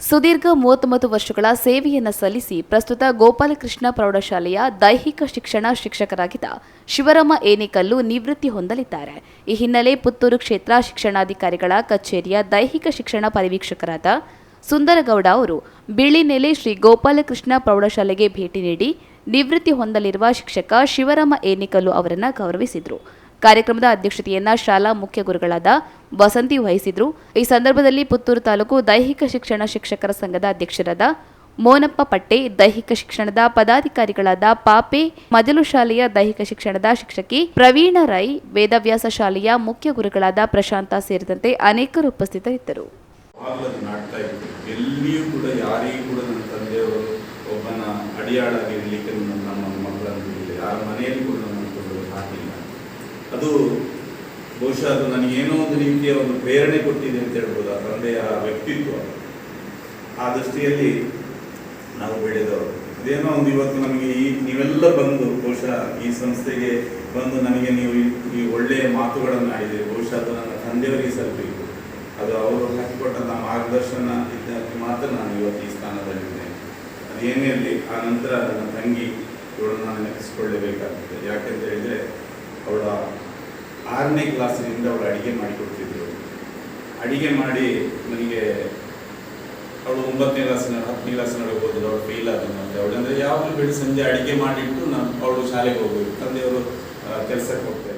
ಸುದೀರ್ಘ 39 ವರ್ಷಗಳ ಸೇವೆಯನ್ನು ಸಲ್ಲಿಸಿ ಪ್ರಸ್ತುತ ಗೋಪಾಲಕೃಷ್ಣ ಪ್ರೌಢಶಾಲೆಯ ದೈಹಿಕ ಶಿಕ್ಷಣ ಶಿಕ್ಷಕರಾಗಿದ್ದ ಶಿವರಾಮ ಏಣಿಕಲ್ಲು ನಿವೃತ್ತಿ ಹೊಂದಲಿದ್ದಾರೆ. ಈ ಹಿನ್ನೆಲೆ ಪುತ್ತೂರು ಕ್ಷೇತ್ರ ಶಿಕ್ಷಣಾಧಿಕಾರಿಗಳ ಕಚೇರಿಯ ದೈಹಿಕ ಶಿಕ್ಷಣ ಪರಿವೀಕ್ಷಕರಾದ ಸುಂದರಗೌಡ ಅವರು ಬಿಳಿನೆಲೆ ಶ್ರೀ ಗೋಪಾಲಕೃಷ್ಣ ಪ್ರೌಢಶಾಲೆಗೆ ಭೇಟಿ ನೀಡಿ ನಿವೃತ್ತಿ ಹೊಂದಲಿರುವ ಶಿಕ್ಷಕ ಶಿವರಾಮ ಏಣಿಕಲ್ಲು ಅವರನ್ನು ಗೌರವಿಸಿದರು. ಕಾರ್ಯಕ್ರಮದ ಅಧ್ಯಕ್ಷತೆಯನ್ನ ಶಾಲಾ ಮುಖ್ಯ ಗುರುಗಳಾದ ವಸಂತಿ ವಹಿಸಿದ್ರು. ಈ ಸಂದರ್ಭದಲ್ಲಿ ಪುತ್ತೂರು ತಾಲೂಕು ದೈಹಿಕ ಶಿಕ್ಷಣ ಶಿಕ್ಷಕರ ಸಂಘದ ಅಧ್ಯಕ್ಷರಾದ ಮೋನಪ್ಪ ಪಟ್ಟೆ, ದೈಹಿಕ ಶಿಕ್ಷಣದ ಪದಾಧಿಕಾರಿಗಳಾದ ಪಾಪೆ, ಮಜಲು ಶಾಲೆಯ ದೈಹಿಕ ಶಿಕ್ಷಣದ ಶಿಕ್ಷಕಿ ಪ್ರವೀಣ ರೈ, ವೇದವ್ಯಾಸ ಶಾಲೆಯ ಮುಖ್ಯ ಗುರುಗಳಾದ ಪ್ರಶಾಂತ ಸೇರಿದಂತೆ ಅನೇಕರು ಉಪಸ್ಥಿತರಿದ್ದರು. ಎಲ್ಲಿಯೂ ಕೂಡ ಯಾರಿಗೂ ಕೂಡ ನನ್ನ ತಂದೆಯವರು ಒಬ್ಬನ ಅಡಿಯಾಳಾಗಿ ಇರಲಿಕ್ಕೆ ನಮ್ಮ ಮಕ್ಕಳನ್ನು ಯಾರ ಮನೆಯಲ್ಲಿ ಕೂಡ ನಮ್ಮನ್ನು ಹಾಕಿಲ್ಲ. ಅದು ಬಹುಶಃ ಅದು ನನಗೇನೋ ಒಂದು ರೀತಿಯ ಒಂದು ಪ್ರೇರಣೆ ಕೊಟ್ಟಿದೆ ಅಂತ ಹೇಳ್ಬೋದು. ಆ ತಂದೆಯ ವ್ಯಕ್ತಿತ್ವ, ಆ ದೃಷ್ಟಿಯಲ್ಲಿ ನಾವು ಬೆಳೆದವರು. ಅದೇನೋ ಒಂದು ಇವತ್ತು ನಮಗೆ ನೀವೆಲ್ಲ ಬಂದು ಬಹುಶಃ ಈ ಸಂಸ್ಥೆಗೆ ಬಂದು ನನಗೆ ನೀವು ಈ ಒಳ್ಳೆಯ ಮಾತುಗಳನ್ನು ಆಡಿದ್ದೀರಿ. ಬಹುಶಃ ಅದು ನನ್ನ ತಂದೆಯವರಿಗೆ ಸಲ್ಲಬೇಕು. ಅದು ಅವರು ಹಾಕಿಕೊಟ್ಟಂಥ ಮಾರ್ಗದರ್ಶನ ಇದ್ದಕ್ಕೆ ಮಾತ್ರ ನಾನು ಇವತ್ತು ಈ ಸ್ಥಾನದಲ್ಲಿದ್ದೇನೆ. ಅದೇನೇ ಇರಲಿ, ಆ ನಂತರ ನನ್ನ ತಂಗಿ ಇವಳನ್ನು ನಾನು ನೆನೆಸಿಕೊಳ್ಳಬೇಕಾಗ್ತದೆ. ಯಾಕೆಂತ ಹೇಳಿದರೆ ಅವಳ 6ನೇ ಕ್ಲಾಸಿನಿಂದ ಅವಳು ಅಡಿಗೆ ಮಾಡಿಕೊಡ್ತಿದ್ರು. ಅಡಿಗೆ ಮಾಡಿ ನನಗೆ ಅವಳು 9ನೇ ಕ್ಲಾಸಿನ 10ನೇ ಕ್ಲಾಸಿನೊಳಗೆ ಹೋದ್ರು. ಅವಳು ಫೇಲ್ ಆದನು ಅಂತ ಅವಳು ಅಂದರೆ ಯಾವಾಗಲೂ ಬೆಳಿ ಸಂಜೆ ಅಡಿಗೆ ಮಾಡಿಟ್ಟು ಅವಳು ಶಾಲೆಗೆ ಹೋಗಬೇಕು. ತಂದೆಯವರು ಕೆಲಸಕ್ಕೆ ಹೋಗ್ತಾರೆ.